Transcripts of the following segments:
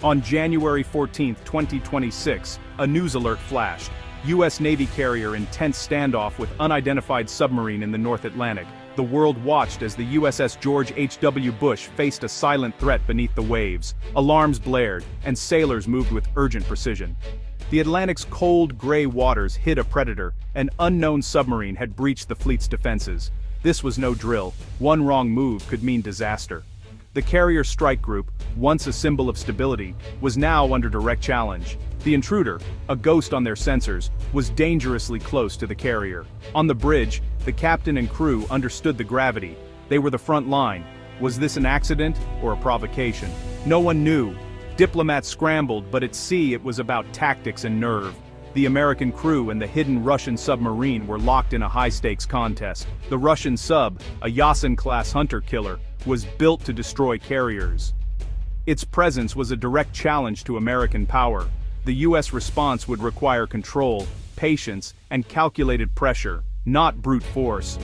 On January 14, 2026, a news alert flashed. U.S. Navy carrier in tense standoff with unidentified submarine in the North Atlantic. The world watched as the USS George H.W. Bush faced a silent threat beneath the waves. Alarms blared, and sailors moved with urgent precision. The Atlantic's cold, gray waters hid a predator. An unknown submarine had breached the fleet's defenses. This was no drill. One wrong move could mean disaster. The carrier strike group, once a symbol of stability, was now under direct challenge. The intruder, a ghost on their sensors, was dangerously close to the carrier. On the bridge, the captain and crew understood the gravity. They were the front line. Was this an accident or a provocation? No one knew. Diplomats scrambled, but at sea it was about tactics and nerve. The American crew and the hidden Russian submarine were locked in a high-stakes contest. The Russian sub, a Yasin-class hunter-killer, was built to destroy carriers. Its presence was a direct challenge to American power. The U.S. response would require control, patience, and calculated pressure, not brute force.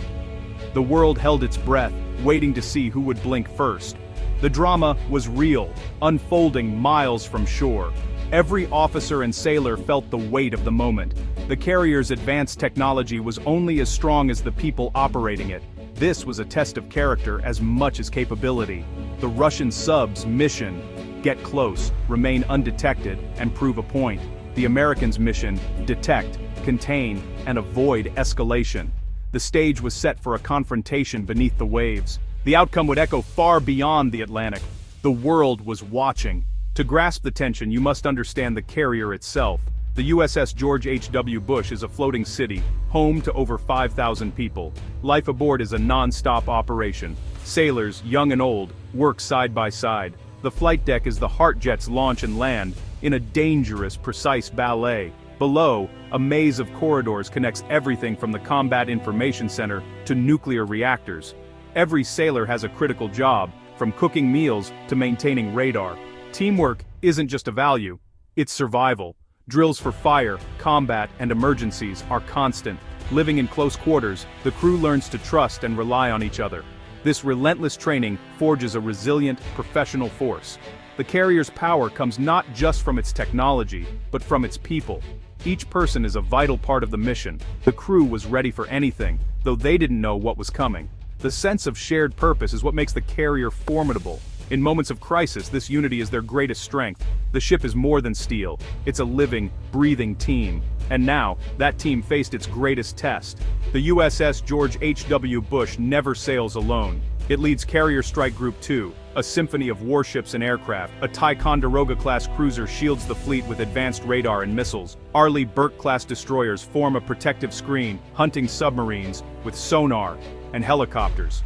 The world held its breath, waiting to see who would blink first. The drama was real, unfolding miles from shore. Every officer and sailor felt the weight of the moment. The carrier's advanced technology was only as strong as the people operating it. This was a test of character as much as capability. The Russian sub's mission: get close, remain undetected, and prove a point. The Americans' mission: detect, contain, and avoid escalation. The stage was set for a confrontation beneath the waves. The outcome would echo far beyond the Atlantic. The world was watching. To grasp the tension, you must understand the carrier itself. The USS George H.W. Bush is a floating city, home to over 5,000 people. Life aboard is a non-stop operation. Sailors, young and old, work side by side. The flight deck is the heart jets launch and land, in a dangerous, precise ballet. Below, a maze of corridors connects everything from the Combat Information Center to nuclear reactors. Every sailor has a critical job, from cooking meals to maintaining radar. Teamwork isn't just a value, it's survival. Drills for fire, combat, and emergencies are constant. Living in close quarters, the crew learns to trust and rely on each other. This relentless training forges a resilient, professional force. The carrier's power comes not just from its technology, but from its people. Each person is a vital part of the mission. The crew was ready for anything, though they didn't know what was coming. The sense of shared purpose is what makes the carrier formidable. In moments of crisis, this unity is their greatest strength. The ship is more than steel. It's a living, breathing team. And now, that team faced its greatest test. The USS George H.W. Bush never sails alone. It leads Carrier Strike Group 2, a symphony of warships and aircraft. A Ticonderoga-class cruiser shields the fleet with advanced radar and missiles. Arleigh Burke-class destroyers form a protective screen, hunting submarines with sonar and helicopters.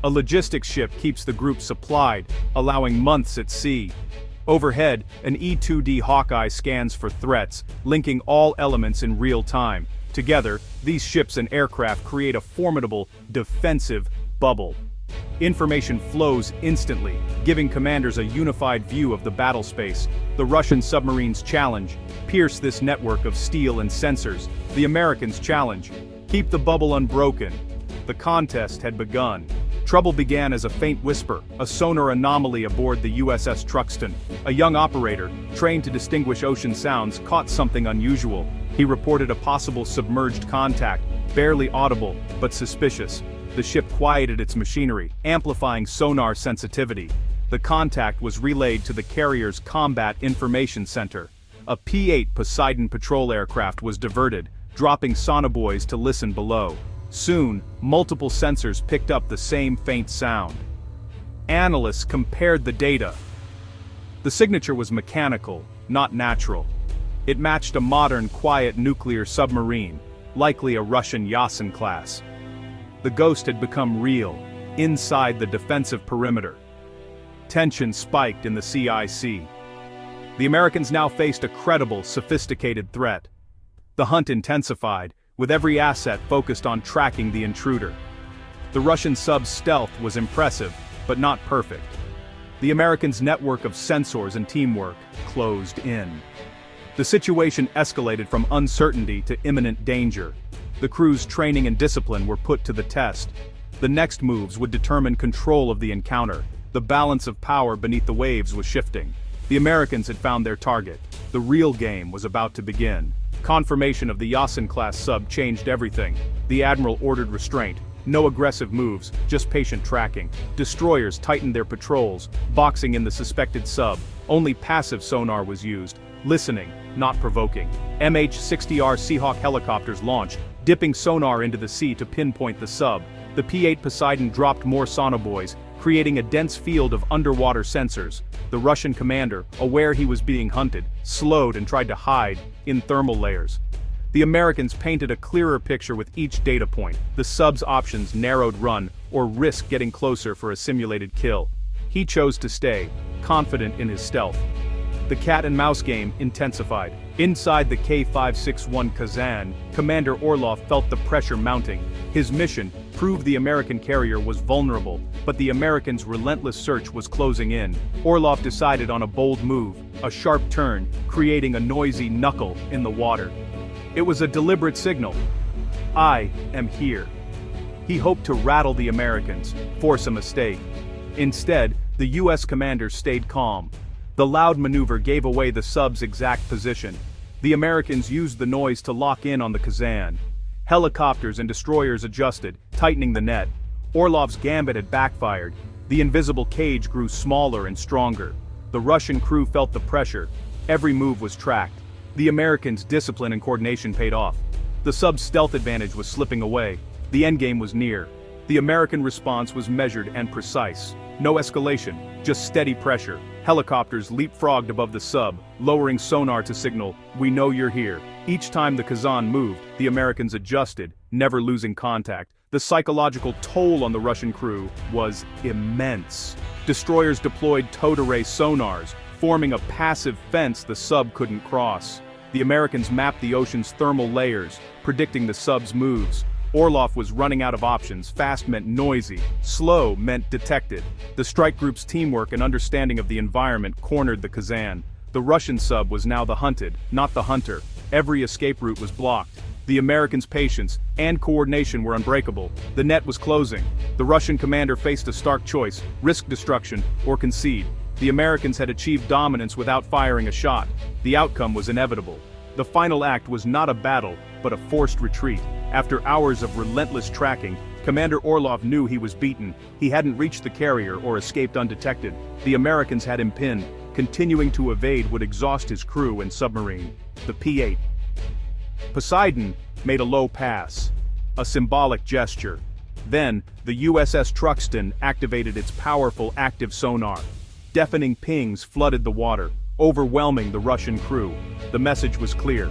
A logistics ship keeps the group supplied, allowing months at sea. Overhead, an E-2D Hawkeye scans for threats, linking all elements in real time. Together, these ships and aircraft create a formidable, defensive bubble. Information flows instantly, giving commanders a unified view of the battle space. The Russian submarines' challenge: pierce this network of steel and sensors. The Americans' challenge: keep the bubble unbroken. The contest had begun. Trouble began as a faint whisper, a sonar anomaly aboard the USS Truxtun. A young operator, trained to distinguish ocean sounds, caught something unusual. He reported a possible submerged contact, barely audible, but suspicious. The ship quieted its machinery, amplifying sonar sensitivity. The contact was relayed to the carrier's Combat Information Center. A P-8 Poseidon patrol aircraft was diverted, dropping sonobuoys to listen below. Soon, multiple sensors picked up the same faint sound. Analysts compared the data. The signature was mechanical, not natural. It matched a modern, quiet nuclear submarine, likely a Russian Yasin class. The ghost had become real, inside the defensive perimeter. Tension spiked in the CIC. The Americans now faced a credible, sophisticated threat. The hunt intensified, with every asset focused on tracking the intruder. The Russian sub's stealth was impressive, but not perfect. The Americans' network of sensors and teamwork closed in. The situation escalated from uncertainty to imminent danger. The crew's training and discipline were put to the test. The next moves would determine control of the encounter. The balance of power beneath the waves was shifting. The Americans had found their target. The real game was about to begin. Confirmation of the Yasin-class sub changed everything. The admiral ordered restraint. No aggressive moves, just patient tracking. Destroyers tightened their patrols, boxing in the suspected sub. Only passive sonar was used. Listening, not provoking. MH-60R Seahawk helicopters launched, dipping sonar into the sea to pinpoint the sub. The P-8 Poseidon dropped more sonobuoys, creating a dense field of underwater sensors. The Russian commander, aware he was being hunted, slowed and tried to hide in thermal layers. The Americans painted a clearer picture with each data point. The sub's options narrowed run, or risk getting closer for a simulated kill. He chose to stay, confident in his stealth. The cat-and-mouse game intensified. Inside the K-561 Kazan, Commander Orlov felt the pressure mounting. His mission, prove the American carrier was vulnerable, but the Americans' relentless search was closing in. Orlov decided on a bold move, a sharp turn, creating a noisy knuckle in the water. It was a deliberate signal. I am here. He hoped to rattle the Americans, force a mistake. Instead, the U.S. commander stayed calm. The loud maneuver gave away the sub's exact position. The Americans used the noise to lock in on the Kazan. Helicopters and destroyers adjusted, tightening the net. Orlov's gambit had backfired. The invisible cage grew smaller and stronger. The Russian crew felt the pressure. Every move was tracked. The Americans' discipline and coordination paid off. The sub's stealth advantage was slipping away. The endgame was near. The American response was measured and precise. No escalation, just steady pressure. Helicopters leapfrogged above the sub, lowering sonar to signal, "We know you're here." Each time the Kazan moved, the Americans adjusted, never losing contact. The psychological toll on the Russian crew was immense. Destroyers deployed towed array sonars, forming a passive fence the sub couldn't cross. The Americans mapped the ocean's thermal layers, predicting the sub's moves. Orlov was running out of options. Fast meant noisy, slow meant detected. The strike group's teamwork and understanding of the environment cornered the Kazan. The Russian sub was now the hunted, not the hunter. Every escape route was blocked. The Americans' patience and coordination were unbreakable. The net was closing. The Russian commander faced a stark choice: risk destruction or concede. The Americans had achieved dominance without firing a shot. The outcome was inevitable. The final act was not a battle, but a forced retreat. After hours of relentless tracking, Commander Orlov knew he was beaten. He hadn't reached the carrier or escaped undetected. The Americans had him pinned. Continuing to evade would exhaust his crew and submarine. The P-8 Poseidon made a low pass, a symbolic gesture. Then, the USS Truxtun activated its powerful active sonar. Deafening pings flooded the water, overwhelming the Russian crew. The message was clear.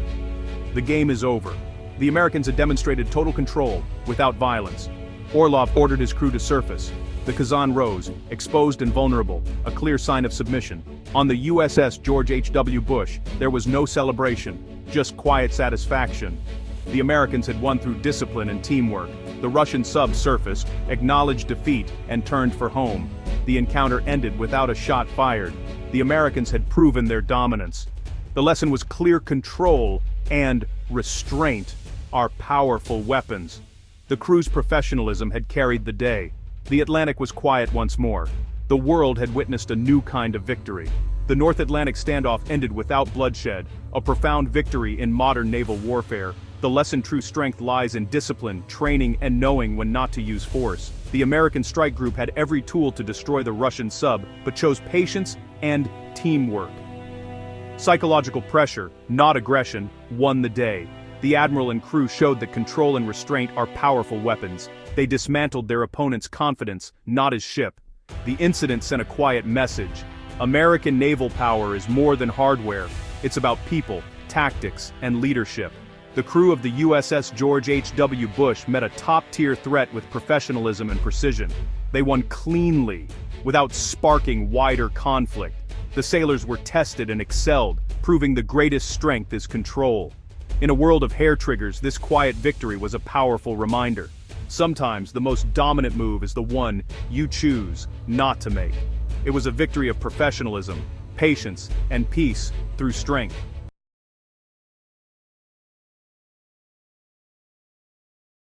The game is over. The Americans had demonstrated total control, without violence. Orlov ordered his crew to surface. The Kazan rose, exposed and vulnerable, a clear sign of submission. On the USS George H.W. Bush, there was no celebration, just quiet satisfaction. The Americans had won through discipline and teamwork. The Russian sub surfaced, acknowledged defeat, and turned for home. The encounter ended without a shot fired. The Americans had proven their dominance. The lesson was clear: control and restraint are powerful weapons. The crew's professionalism had carried the day. The Atlantic was quiet once more. The world had witnessed a new kind of victory. The North Atlantic standoff ended without bloodshed, a profound victory in modern naval warfare. The lesson: true strength lies in discipline, training, and knowing when not to use force. The American strike group had every tool to destroy the Russian sub, but chose patience and teamwork. Psychological pressure, not aggression, won the day. The admiral and crew showed that control and restraint are powerful weapons. They dismantled their opponent's confidence, not his ship. The incident sent a quiet message. American naval power is more than hardware. It's about people, tactics, and leadership. The crew of the USS George H.W. Bush met a top-tier threat with professionalism and precision. They won cleanly, without sparking wider conflict. The sailors were tested and excelled, proving the greatest strength is control. In a world of hair triggers, this quiet victory was a powerful reminder. Sometimes the most dominant move is the one you choose not to make. It was a victory of professionalism, patience, and peace through strength.